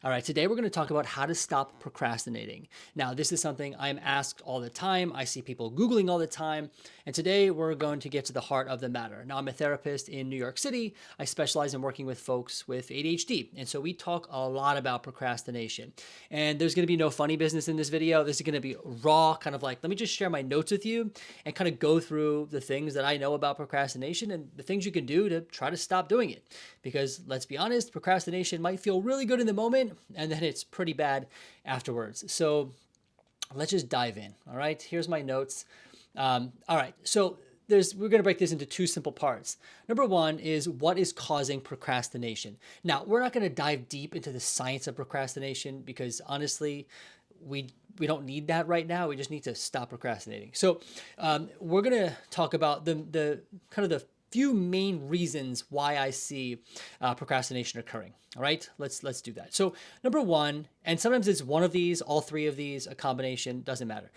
All right, today we're going to talk about how to stop procrastinating. Now, this is something I'm asked all the time. I see people Googling all the time. And today we're going to get to the heart of the matter. Now, I'm a therapist in New York City. I specialize in working with folks with ADHD. And so we talk a lot about procrastination. And there's going to be no funny business in this video. This is going to be raw, kind of like, let me just share my notes with you and kind of go through the things that I know about procrastination and the things you can do to try to stop doing it. Because let's be honest, procrastination might feel really good in the moment, and then it's pretty bad afterwards. So let's just dive in. All right, here's my notes. All right, so we're going to break this into two simple parts. Number one is what is causing procrastination. Now, we're not going to dive deep into the science of procrastination because honestly, we don't need that right now. We just need to stop procrastinating. So we're going to talk about the kind of the few main reasons why I see procrastination occurring. All right, let's do that. So number one, and sometimes it's one of these, all three of these, a combination, doesn't matter.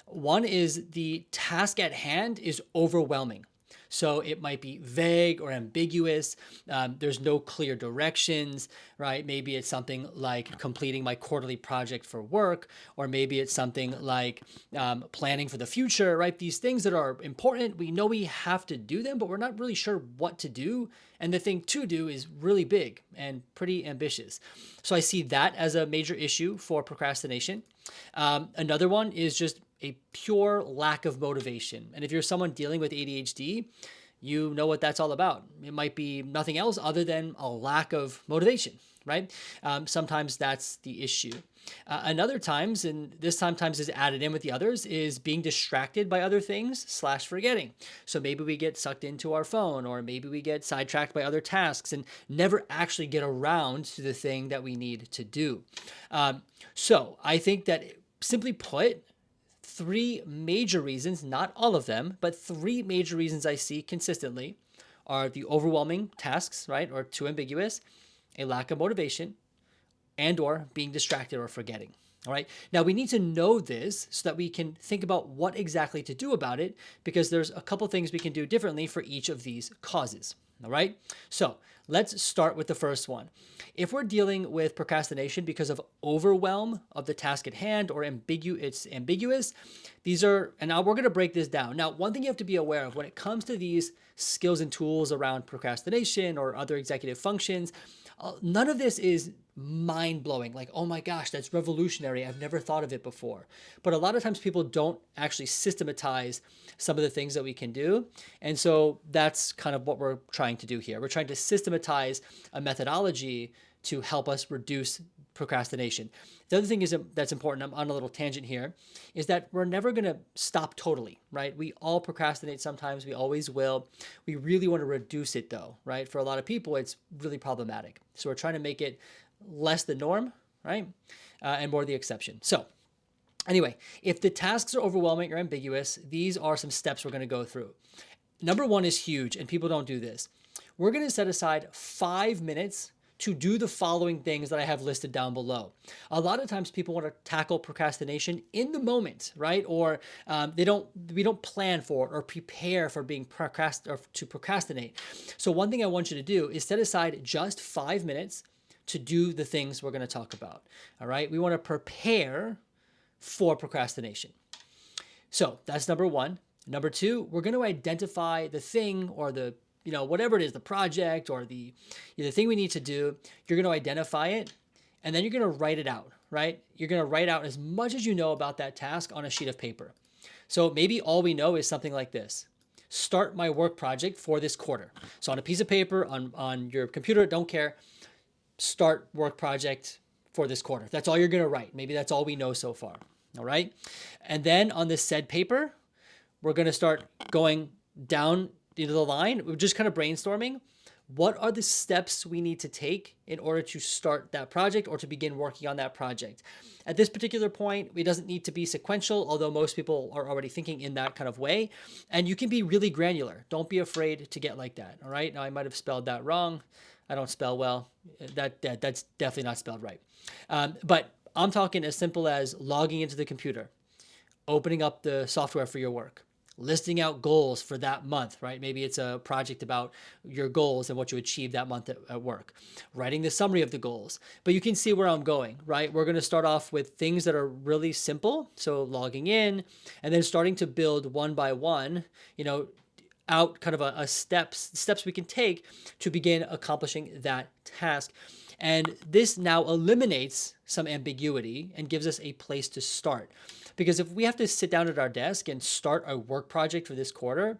One is the task at hand is overwhelming. So it might be vague or ambiguous. There's no clear directions, right? Maybe it's something like completing my quarterly project for work, or maybe it's something like planning for the future, right? These things that are important, we know we have to do them, but we're not really sure what to do. And the thing to do is really big and pretty ambitious. So I see that as a major issue for procrastination. Another one is just a pure lack of motivation. And if you're someone dealing with ADHD, you know what that's all about. It might be nothing else other than a lack of motivation, right? Sometimes that's the issue. Another times, and this sometimes is added in with the others, is being distracted by other things / forgetting. So maybe we get sucked into our phone, or maybe we get sidetracked by other tasks and never actually get around to the thing that we need to do. So I think that simply put, three major reasons, not all of them, but three major reasons I see consistently are the overwhelming tasks, right, or too ambiguous, a lack of motivation, and or being distracted or forgetting. All right. Now we need to know this so that we can think about what exactly to do about it, because there's a couple things we can do differently for each of these causes. All right. So let's start with the first one. If we're dealing with procrastination because of overwhelm of the task at hand or it's ambiguous, these are, and now we're going to break this down. Now, one thing you have to be aware of when it comes to these skills and tools around procrastination or other executive functions, none of this is mind-blowing, like, oh my gosh, that's revolutionary, I've never thought of it before. But a lot of times people don't actually systematize some of the things that we can do. And so that's kind of what we're trying to do here. We're trying to systematize a methodology to help us reduce procrastination. The other thing is that's important, I'm on a little tangent here, is that we're never going to stop totally, right? We all procrastinate sometimes, we always will. We really want to reduce it though, right? For a lot of people, it's really problematic. So we're trying to make it less the norm, right? And more the exception. So anyway, if the tasks are overwhelming or ambiguous, these are some steps we're going to go through. Number one is huge, and people don't do this. We're going to set aside 5 minutes to do the following things that I have listed down below. A lot of times people want to tackle procrastination in the moment, right? Or we don't plan for it or prepare for to procrastinate. So one thing I want you to do is set aside just 5 minutes to do the things we're going to talk about. All right. We want to prepare for procrastination. So that's number one. Number two, we're going to identify the thing or whatever it is, the project or the thing we need to do. You're going to identify it, and then you're going to write it out, right? You're going to write out as much as you know about that task on a sheet of paper. So maybe all we know is something like this: start my work project for this quarter. So on a piece of paper, on your computer, don't care. Start work project for this quarter. That's all you're going to write. Maybe that's all we know so far. All right. And then on this said paper, we're going to start going down the line. We're just kind of brainstorming. What are the steps we need to take in order to start that project or to begin working on that project? At this particular point, it doesn't need to be sequential, although most people are already thinking in that kind of way. And you can be really granular. Don't be afraid to get like that. All right. Now I might have spelled that wrong. I don't spell well. That's definitely not spelled right. But I'm talking as simple as logging into the computer, opening up the software for your work, listing out goals for that month, right? Maybe it's a project about your goals and what you achieved that month at work, writing the summary of the goals. But you can see where I'm going, right? We're going to start off with things that are really simple. So logging in and then starting to build one by one, out kind of a steps we can take to begin accomplishing that task. And this now eliminates some ambiguity and gives us a place to start. Because if we have to sit down at our desk and start a work project for this quarter,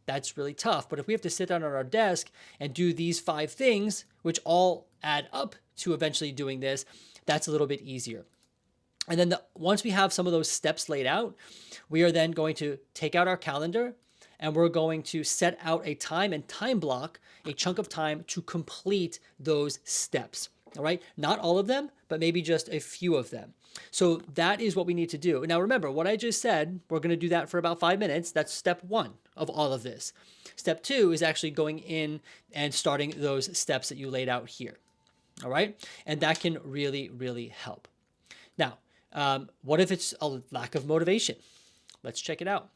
that's really tough. But if we have to sit down at our desk and do these 5 things, which all add up to eventually doing this, that's a little bit easier. And then once we have some of those steps laid out, we are then going to take out our calendar and we're going to set out a time and time block, a chunk of time to complete those steps. All right. Not all of them, but maybe just a few of them. So that is what we need to do. Now, remember what I just said, we're going to do that for about 5 minutes. That's step 1 of all of this. Step 2 is actually going in and starting those steps that you laid out here. All right. And that can really, really help. Now, what if it's a lack of motivation? Let's check it out.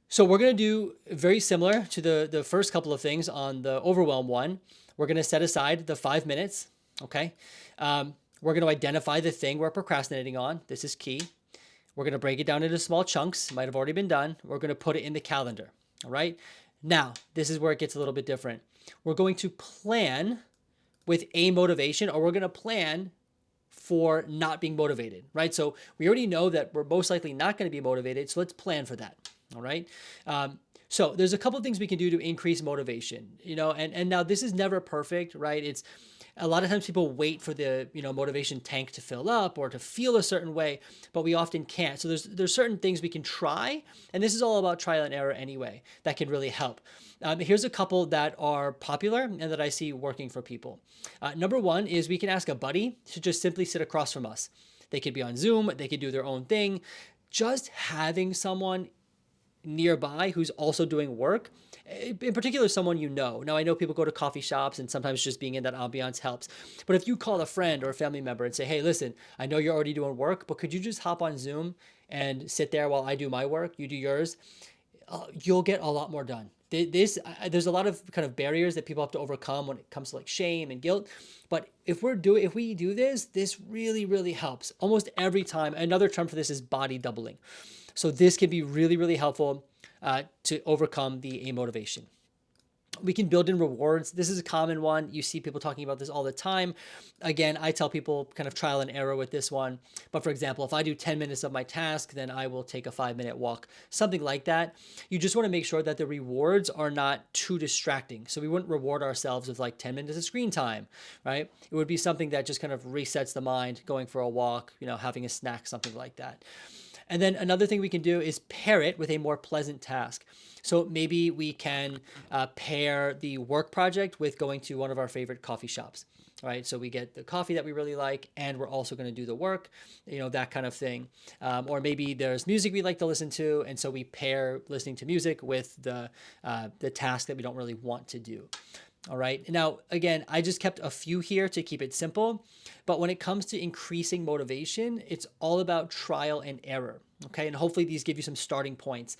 So we're going to do very similar to the first couple of things on the overwhelm one. We're going to set aside the 5 minutes. Okay. We're going to identify the thing we're procrastinating on. This is key. We're going to break it down into small chunks. Might have already been done. We're going to put it in the calendar. All right. Now, this is where it gets a little bit different. We're going to plan with a motivation, or we're going to plan for not being motivated, right? So we already know that we're most likely not going to be motivated. So let's plan for that. All right. So there's a couple of things we can do to increase motivation, and now this is never perfect, right? It's a lot of times people wait for the, motivation tank to fill up or to feel a certain way, but we often can't. So there's certain things we can try, and this is all about trial and error anyway, that can really help. Here's a couple that are popular and that I see working for people. Number 1 is we can ask a buddy to just simply sit across from us. They could be on Zoom, they could do their own thing. Just having someone nearby who's also doing work, in particular someone you know. Now I know people go to coffee shops and sometimes just being in that ambiance helps. But if you call a friend or a family member and say, hey, listen, I know you're already doing work, but could you just hop on Zoom and sit there while I do my work, you do yours, you'll get a lot more done. There's a lot of kind of barriers that people have to overcome when it comes to like shame and guilt. But if we do this really, really helps almost every time. Another term for this is body doubling. So this can be really, really helpful to overcome the amotivation. We can build in rewards. This is a common one. You see people talking about this all the time. Again, I tell people kind of trial and error with this one. But for example, if I do 10 minutes of my task, then I will take a 5-minute walk, something like that. You just want to make sure that the rewards are not too distracting. So we wouldn't reward ourselves with like 10 minutes of screen time, right? It would be something that just kind of resets the mind, going for a walk, having a snack, something like that. And then another thing we can do is pair it with a more pleasant task. So maybe we can pair the work project with going to one of our favorite coffee shops, right? So we get the coffee that we really like, and we're also going to do the work, that kind of thing. Or maybe there's music we like to listen to, and so we pair listening to music with the task that we don't really want to do. All right. Now, again, I just kept a few here to keep it simple. But when it comes to increasing motivation, it's all about trial and error. Okay. And hopefully these give you some starting points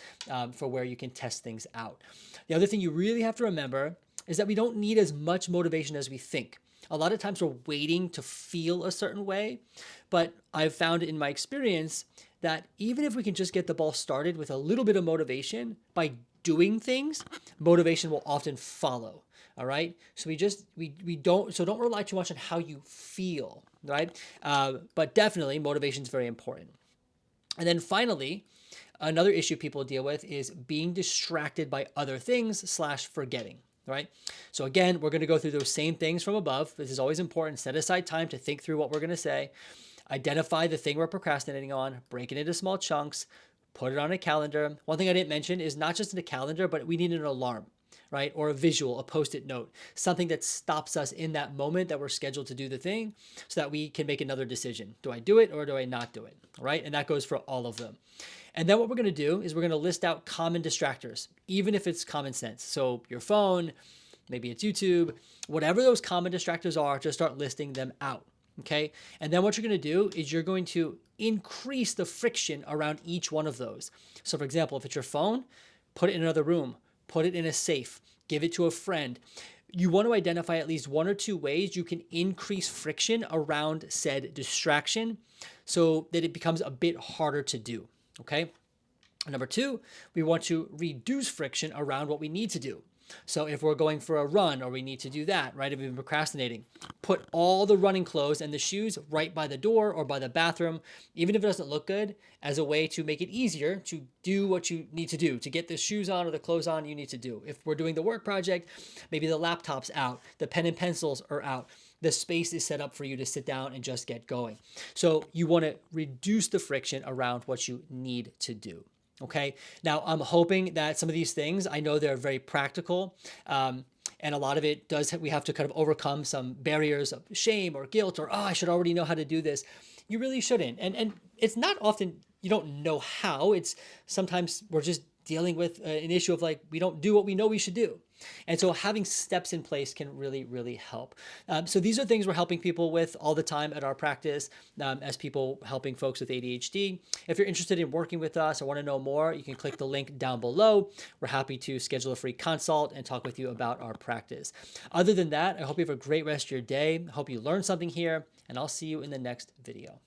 for where you can test things out. The other thing you really have to remember is that we don't need as much motivation as we think. A lot of times we're waiting to feel a certain way. But I've found in my experience that even if we can just get the ball started with a little bit of motivation by doing things, motivation will often follow. All right. So don't rely too much on how you feel, right? But definitely motivation is very important. And then finally, another issue people deal with is being distracted by other things / forgetting, right? So again, we're going to go through those same things from above. This is always important. Set aside time to think through what we're going to say. Identify the thing we're procrastinating on, break it into small chunks, put it on a calendar. One thing I didn't mention is not just in a calendar, but we need an alarm, right? Or a visual, a post-it note, something that stops us in that moment that we're scheduled to do the thing so that we can make another decision. Do I do it or do I not do it, right? And that goes for all of them. And then what we're going to do is we're going to list out common distractors, even if it's common sense. So your phone, maybe it's YouTube, whatever those common distractors are, just start listing them out. Okay. And then what you're going to do is you're going to increase the friction around each one of those. So for example, if it's your phone, put it in another room, put it in a safe, give it to a friend. You want to identify at least one or two ways you can increase friction around said distraction so that it becomes a bit harder to do. Okay. Number two, we want to reduce friction around what we need to do. So if we're going for a run or we need to do that, right? If we've been procrastinating, put all the running clothes and the shoes right by the door or by the bathroom, even if it doesn't look good, as a way to make it easier to do what you need to do, to get the shoes on or the clothes on you need to do. If we're doing the work project, maybe the laptop's out, the pen and pencils are out, the space is set up for you to sit down and just get going. So you want to reduce the friction around what you need to do. Okay. Now I'm hoping that some of these things, I know they're very practical. And a lot of it we have to kind of overcome some barriers of shame or guilt or, oh, I should already know how to do this. You really shouldn't. And it's not often you don't know how. It's sometimes we're just dealing with an issue of like, we don't do what we know we should do. And so having steps in place can really, really help. So these are things we're helping people with all the time at our practice as people helping folks with ADHD. If you're interested in working with us or want to know more, you can click the link down below. We're happy to schedule a free consult and talk with you about our practice. Other than that, I hope you have a great rest of your day. I hope you learned something here, and I'll see you in the next video.